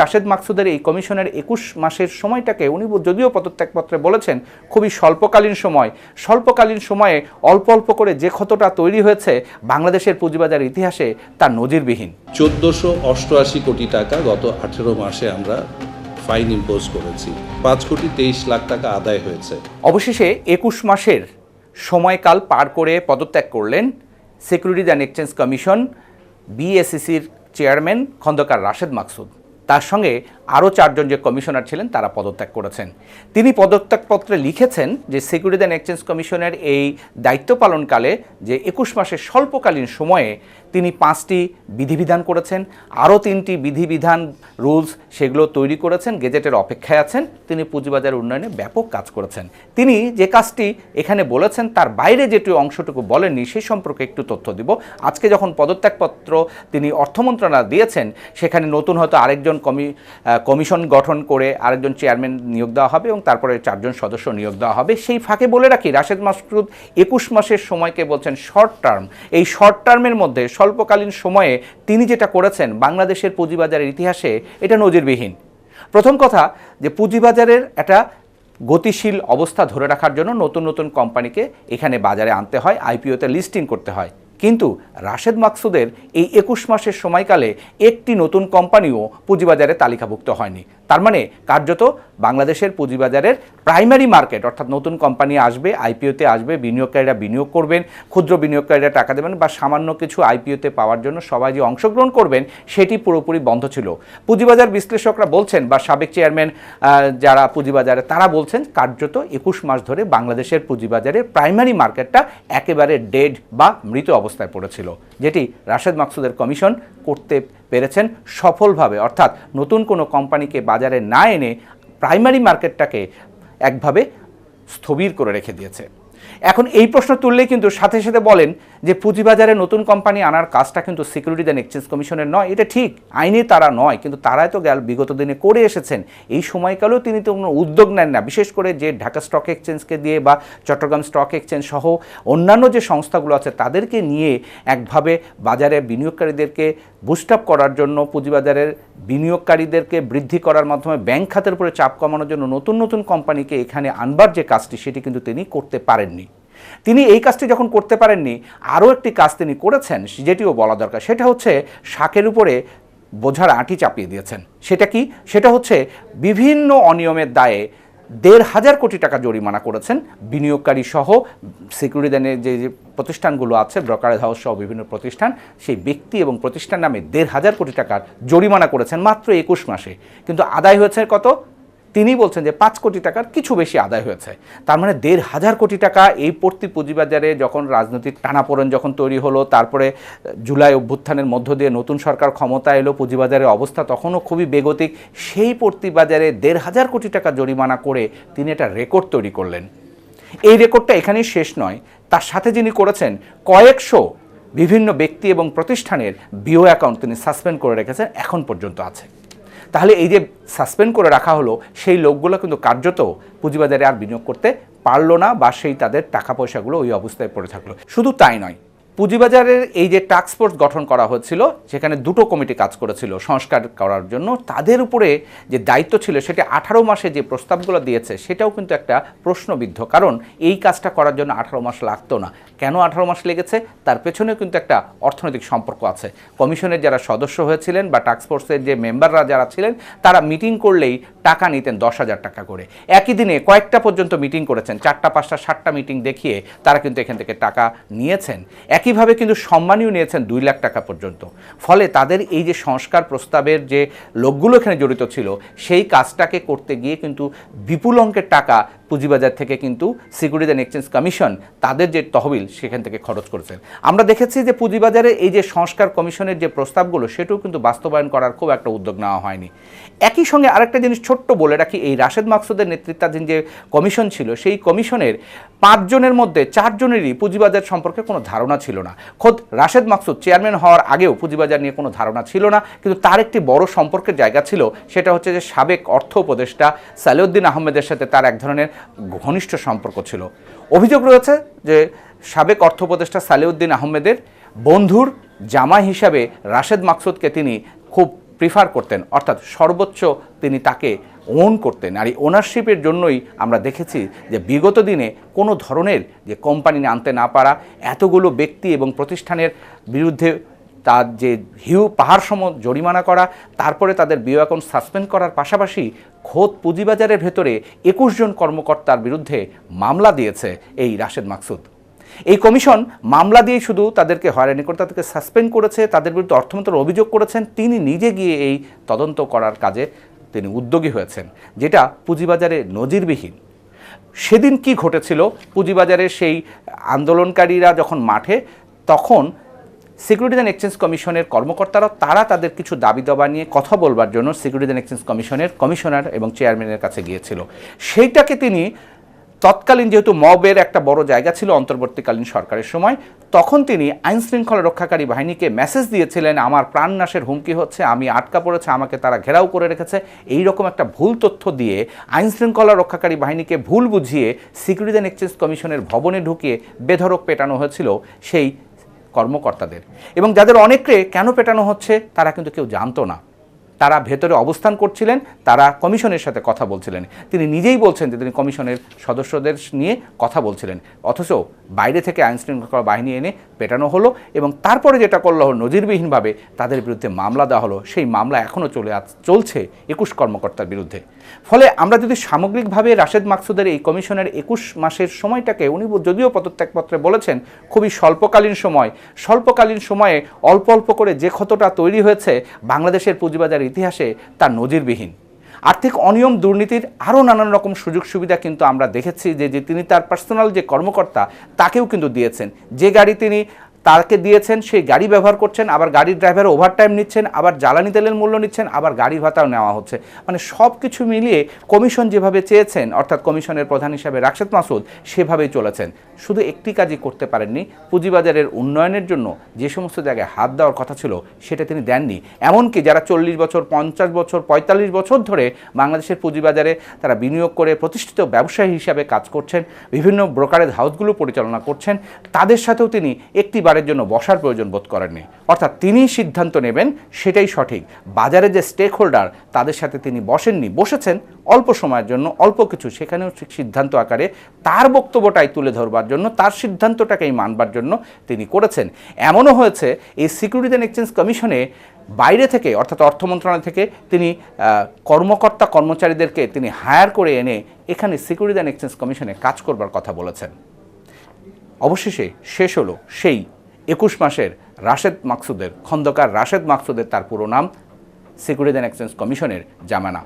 রাশেদ মাকসুদের এই কমিশনের ২১ মাসের সময়টাকে উনি যদিও পদত্যাগপত্রে বলেছেন খুবই স্বল্পকালীন সময়ে অল্প অল্প করে যে ক্ষতটা তৈরি হয়েছে বাংলাদেশের পুঁজিবাজার ইতিহাসে তা নজিরবিহীন। ১৪৮৮ কোটি টাকা গত ১৮ মাসে আমরা ফাইন ইম্পোজ করেছি, ৫,২৩,০০,০০০ টাকা আদায় হয়েছে। অবশেষে ২১ মাসের সময়কাল পার করে পদত্যাগ করলেন সিকিউরিটিজ অ্যান্ড এক্সচেঞ্জ কমিশন বিএসইসির চেয়ারম্যান খন্দকার রাশেদ মাকসুদ। তার সঙ্গে আরও ৪ জন যে কমিশনার ছিলেন তারা পদত্যাগ করেছেন। তিনি পদত্যাগপত্রে লিখেছেন যে সিকিউরিটিজ অ্যান্ড এক্সচেঞ্জ কমিশনের এই দায়িত্ব পালনকালে যে ২১ মাসের স্বল্পকালীন সময়ে তিনি ৫টি বিধিবিধান করেছেন, আরও ৩টি বিধিবিধান রুলস সেগুলো তৈরি করেছেন, গেজেটের অপেক্ষায় আছেন। তিনি পুঁজিবাজার উন্নয়নে ব্যাপক কাজ করেছেন। তিনি যে কাজটি এখানে বলেছেন তার বাইরে যেটি অংশটুকু বলেননি সেই সম্পর্কে একটু তথ্য দিব। আজকে যখন পদত্যাগপত্র তিনি অর্থ মন্ত্রণালয় দিয়েছেন সেখানে নতুন হয়তো আরেকজন কমিশন গঠন করে আরেকজন চেয়ারম্যান নিয়োগ দেওয়া হবে এবং তারপরে ৪ জন সদস্য নিয়োগ দেওয়া হবে। সেই ফাঁকে বলে রাখি রাশেদ মাকসুদ ২১ মাসের সময়কে বলছেন শর্ট টার্ম। এই শর্ট টার্মের মধ্যে স্বল্পকালীন সময়ে তিনি যেটা করেছেন বাংলাদেশের পুঁজিবাজারের ইতিহাসে এটা নজিরবিহীন। প্রথম কথা যে পুঁজিবাজারের একটা গতিশীল অবস্থা ধরে রাখার জন্য নতুন নতুন কোম্পানিকে এখানে বাজারে আনতে হয়, আইপিওতে লিস্টিং করতে হয়। কিন্তু রাশেদ মাকসুদের এই ২১ মাসের সময়কালে একটি নতুন কোম্পানিও পুঁজিবাজারে তালিকাভুক্ত হয়নি। তার মানে কার্যত বাংলাদেশের পুঁজিবাজারের প্রাইমারি মার্কেট অর্থাৎ নতুন কোম্পানি আসবে, আইপিওতে আসবে, বিনিয়োগকারীরা বিনিয়োগ করবেন, ক্ষুদ্র বিনিয়োগকারীরা টাকা দেবেন বা সামান্য কিছু আইপিওতে পাওয়ার জন্য সবাই যে অংশগ্রহণ করবেন সেটি পুরোপুরি বন্ধ ছিল। পুঁজিবাজার বিশ্লেষকরা বলছেন বা সাবেক চেয়ারম্যান যারা পুঁজিবাজারে তারা বলছেন কার্যত ২১ মাস ধরে বাংলাদেশের পুঁজিবাজারের প্রাইমারি মার্কেটটা একেবারে ডেড বা মৃত অবস্থায় পড়েছিল, যেটি রাশেদ মাকসুদের কমিশন করতে পেরেছেন সফলভাবে। অর্থাৎ নতুন কোনো কোম্পানিকে বাজারে না এনে প্রাইমারি মার্কেটটাকে একভাবে স্থবির করে রেখে দিয়েছে। এখন এই প্রশ্ন তুললেই কিন্তু সাথে সাথে বলেন যে পুঁজিবাজারে নতুন কোম্পানি আনার কাজটা কিন্তু সিকিউরিটিজ অ্যান্ড এক্সচেঞ্জ কমিশনের নয়। এটা ঠিক, আইনে তারা নয়, কিন্তু তারাই তো বিগত দিনে করে এসেছেন। এই সময়কালেও তিনি তো কোনো উদ্যোগ নেন না, বিশেষ করে যে ঢাকা স্টক এক্সচেঞ্জকে দিয়ে বা চট্টগ্রাম স্টক এক্সচেঞ্জ সহ অন্যান্য যে সংস্থাগুলো আছে তাদেরকে নিয়ে একভাবে বাজারে বিনিয়োগকারীদেরকে বুস্ট আপ করার জন্য, পুঁজিবাজারের বিনিয়োগকারীদেরকে বৃদ্ধি করার মাধ্যমে ব্যাংক খাতের উপরে চাপ কমানোর জন্য নতুন নতুন কোম্পানিকে এখানে আনবার যে কাজটি সেটি কিন্তু তিনি করতে পারেননি। তিনি এই কাজটি যখন করতে পারেননি আরও একটি কাজ তিনি করেছেন যেটিও বলা দরকার, সেটা হচ্ছে শাকের উপরে বোঝার আঁটি চাপিয়ে দিয়েছেন। সেটা কি? সেটা হচ্ছে বিভিন্ন অনিয়মের দায়ে ১,৫০০ কোটি টাকা জরিমানা করেছেন বিনিয়োগকারী সহ সিকিউরিটিদের যে প্রতিষ্ঠানগুলো আছে, ব্রোকারেজ হাউস সহ বিভিন্ন প্রতিষ্ঠান, সেই ব্যক্তি এবং প্রতিষ্ঠান নামে ১,৫০০ কোটি টাকার জরিমানা করেছেন মাত্র ২১ মাসে। কিন্তু আদায় হয়েছে কত? তিনি বলছেন যে ৫ কোটি টাকার কিছু বেশি আদায় হয়েছে। তার মানে ১,৫০০ কোটি টাকা এই পড়তি পুঁজিবাজারে যখন রাজনৈতিক টানাপোড়েন যখন তৈরি হলো, তারপরে জুলাই অভ্যুত্থানের মধ্য দিয়ে নতুন সরকার ক্ষমতা এলো, পুঁজিবাজারের অবস্থা তখনও খুবই বেগতিক। সেই পড়তি বাজারে ১,৫০০ কোটি টাকা জরিমানা করে তিনি একটা রেকর্ড তৈরি করলেন। এই রেকর্ডটা এখানেই শেষ নয়, তার সাথে যিনি করেছেন কয়েকশো বিভিন্ন ব্যক্তি এবং প্রতিষ্ঠানের বিও অ্যাকাউন্ট তিনি সাসপেন্ড করে রেখেছেন, এখন পর্যন্ত আছে। তাহলে এই যে সাসপেন্ড করে রাখা হলো সেই লোকগুলো কিন্তু কার্যত পুঁজিবাজারে আর বিনিয়োগ করতে পারলো না বা সেই তাদের টাকা পয়সাগুলো ওই অবস্থায় পড়ে থাকলো। শুধু তাই নয়, পুঁজিবাজারের এই যে টাস্ক ফোর্স গঠন করা হয়েছিল সেখানে 2টো কমিটি কাজ করেছিল সংস্কার করার জন্য। তাদের উপরে যে দায়িত্ব ছিল সেটা 18 মাসে যে প্রস্তাবগুলো দিয়েছে সেটাও কিন্তু একটা প্রশ্নবিদ্ধ, কারণ এই কাজটা করার জন্য 18 মাস লাগতো না। কেন 18 মাস লেগেছে তার পেছনেও কিন্তু একটা অর্থনৈতিক সম্পর্ক আছে। কমিশনের যারা সদস্য হয়েছিলেন বা টাস্ক ফোর্সের যে মেম্বাররা যারা ছিলেন তারা মিটিং করলেই টাকা নিতেন 10,000 টাকা করে। একই দিনে কয়েকটা পর্যন্ত মিটিং করেছেন, 4টা 5টা 7টা মিটিং দেখিয়ে তারা কিন্তু এখান থেকে টাকা নিয়েছেন। একইভাবে কিন্তু সম্মানীয় নিয়েছেন 2 লাখ টাকা পর্যন্ত। ফলে তাদের এই যে সংস্কার প্রস্তাবের যে লোকগুলো এখানে জড়িত ছিল সেই কাজটাকে করতে গিয়ে কিন্তু বিপুল অঙ্কের টাকা পুঁজিবাজার থেকে কিন্তু সিকিউরিটিজ অ্যান্ড এক্সচেঞ্জ কমিশন তাদের যে তহবিল সেখান থেকে খরচ করেছেন। আমরা দেখেছি যে পুঁজিবাজারে এই যে সংস্কার কমিশনের যে প্রস্তাবগুলো সেটাও কিন্তু বাস্তবায়ন করার খুব একটা উদ্যোগ নেওয়া হয়নি। একই সঙ্গে আরেকটা জিনিস ছোট্ট বলে রাখি, এই রাশেদ মাকসুদের নেতৃত্বাধীন যে কমিশন ছিল সেই কমিশনের 5 জনের মধ্যে 4 জনেরই পুঁজিবাজার সম্পর্কে কোনো ধারণা ছিল না। খোদ রাশেদ মাকসুদ চেয়ারম্যান হওয়ার আগেও পুঁজিবাজার নিয়ে কোনো ধারণা ছিল না, কিন্তু তার একটি বড় সম্পর্কের জায়গা ছিল, সেটা হচ্ছে যে সাবেক অর্থ উপদেষ্টা সালেউদ্দিন আহমেদের সাথে তার এক ধরনের ঘনিষ্ঠ সম্পর্ক ছিল। অভিযোগ রয়েছে যে সাবেক অর্থ উপদেষ্টা সালেউদ্দিন আহমেদের বন্ধুর জামাই হিসাবে রাশেদ মাকসুদকে তিনি খুব প্রিফার করতেন, অর্থাৎ সর্বোচ্চ তিনি তাকে ওন করতেন। আর এই ওনারশিপের জন্যই আমরা দেখেছি যে বিগত দিনে কোনো ধরনের যে কোম্পানি আনতে না পারা, এতগুলো ব্যক্তি এবং প্রতিষ্ঠানের বিরুদ্ধে তার যে পাহাড়সম জরিমানা করা, তারপরে তাদের বিও অ্যাকাউন্ট সাসপেন্ড করার পাশাপাশি খোদ পুঁজিবাজারের ভেতরে 21 জন কর্মকর্তার বিরুদ্ধে মামলা দিয়েছে এই রাশেদ মাকসুদ। এই কমিশন মামলা দিয়ে শুধু তাদেরকে হয়রানি করে তাদেরকে সাসপেন্ড করেছে, তাদের বিরুদ্ধে অর্থমন্ত্রীর অভিযোগ করেছেন, তিনি নিজে গিয়ে এই তদন্ত করার কাজে তিনি উদ্যোগী হয়েছেন, যেটা পুঁজিবাজারে নজিরবিহীন। সেদিন কি ঘটেছিল, পুঁজিবাজারের সেই আন্দোলনকারীরা যখন মাঠে, তখন সিকিউরিটিজ অ্যান্ড এক্সচেঞ্জ কমিশনের কর্মকর্তারা তারা তাদের কিছু দাবি দাবা নিয়ে কথা বলবার জন্য সিকিউরিটিজ অ্যান্ড এক্সচেঞ্জ কমিশনের কমিশনার এবং চেয়ারম্যানের কাছে গিয়েছিল। সেইটাকে তিনি তৎকালীন, যেহেতু মবের একটা বড় জায়গা ছিল অন্তর্বর্তীকালীন সরকারের সময়, তখন তিনি আইন শৃঙ্খলা রক্ষাকারী বাহিনীকে মেসেজ দিয়েছিলেন, আমার প্রাণনাশের হুমকি হচ্ছে, আমি আটকা পড়েছে, আমাকে তারা ঘেরাও করে রেখেছে। এই রকম একটা ভুল তথ্য দিয়ে আইন শৃঙ্খলা রক্ষাকারী বাহিনীকে ভুল বুঝিয়ে সিকিউরিটিজ অ্যান্ড এক্সচেঞ্জ কমিশনের ভবনে ঢুকিয়ে বেধড়ক পেটানো হয়েছিল সেই কর্মকর্তাদের। এবং যাদের অনেককে কেন পেটানো হচ্ছে তারা কিন্তু কেউ জানতো না, তারা ভেতরে অবস্থান করছিলেন, তারা কমিশনের সাথে কথা বলছিলেন। তিনি নিজেই বলছেন যে তিনি কমিশনের সদস্যদের নিয়ে কথা বলছিলেন, অথচ বাইরে থেকে আইন শৃঙ্খলা বাহিনী এনে পেটানো হলো। এবং তারপরে যেটা করলো হলো, নজিরবিহীনভাবে তাদের বিরুদ্ধে মামলা দেওয়া হলো। সেই মামলা এখনও চলছে 21 কর্মকর্তার বিরুদ্ধে। ফলে আমরা যদি সামগ্রিকভাবে রাশেদ মাকসুদের এই কমিশনের 21 মাসের সময়টাকে, উনি যদিও পদত্যাগপত্রে বলেছেন খুবই স্বল্পকালীন সময়ে অল্প অল্প করে যে ক্ষতটা তৈরি হয়েছে বাংলাদেশের পুঁজিবাজার ইতিহাসে, তা নজিরবিহীন। আর্থিক অনিয়ম, দুর্নীতির আরও নানান রকম সুযোগ সুবিধা কিন্তু আমরা দেখেছি যে তিনি তার পার্সোনাল যে কর্মকর্তা তাকেও কিন্তু দিয়েছেন। যে গাড়ি তিনি তাকে দিয়েছেন সেই গাড়ি ব্যবহার করছেন, আবার গাড়ির ড্রাইভার ওভারটাইম নিচ্ছেন, আবার জ্বালানি তেলের মূল্য নিচ্ছেন, আবার গাড়ি ভাতাও নেওয়া হচ্ছে। মানে সব কিছু মিলিয়ে কমিশন যেভাবে চেয়েছেন, অর্থাৎ কমিশনের প্রধান হিসাবে রাশেদ মাসুদ সেভাবেই চলেছেন। শুধু একটি কাজই করতে পারেননি, পুঁজিবাজারের উন্নয়নের জন্য যে সমস্ত জায়গায় হাত দেওয়ার কথা ছিল সেটা তিনি দেননি। এমনকি যারা 40 বছর, 50 বছর, 45 বছর ধরে বাংলাদেশের পুঁজিবাজারে তারা বিনিয়োগ করে প্রতিষ্ঠিত ব্যবসায়ী হিসাবে কাজ করছেন, বিভিন্ন ব্রোকারেজ হাউসগুলো পরিচালনা করছেন, তাদের সাথেও তিনি একটি জন্য বসার প্রয়োজন বোধ করেননি। অর্থাৎ তিনি সিদ্ধান্ত নেবেন সেটাই সঠিক। বাজারে যে স্টেক হোল্ডার তাদের সাথে তিনি বসেছেন অল্প সময়ের জন্য, অল্প কিছু, সেখানেও সিদ্ধান্ত আকারে তার বক্তব্যটাই তুলে ধরবার জন্য, তার সিদ্ধান্তটাকেই মানবার জন্য তিনি করেছেন। এমনও হয়েছে এই সিকিউরিটিজ অ্যান্ড এক্সচেঞ্জ কমিশনে বাইরে থেকে, অর্থাৎ অর্থ মন্ত্রণালয় থেকে তিনি কর্মচারীদেরকে তিনি হায়ার করে এনে এখানে সিকিউরিটিজ অ্যান্ড এক্সচেঞ্জ কমিশনে কাজ করবার কথা বলেছেন। অবশেষে শেষ হলো সেই 21 মাসের খন্দকার রাশেদ মাকসুদের, তার পুরো নাম সিকিউরিটিজ অ্যান্ড এক্সচেঞ্জ কমিশনের জামানা।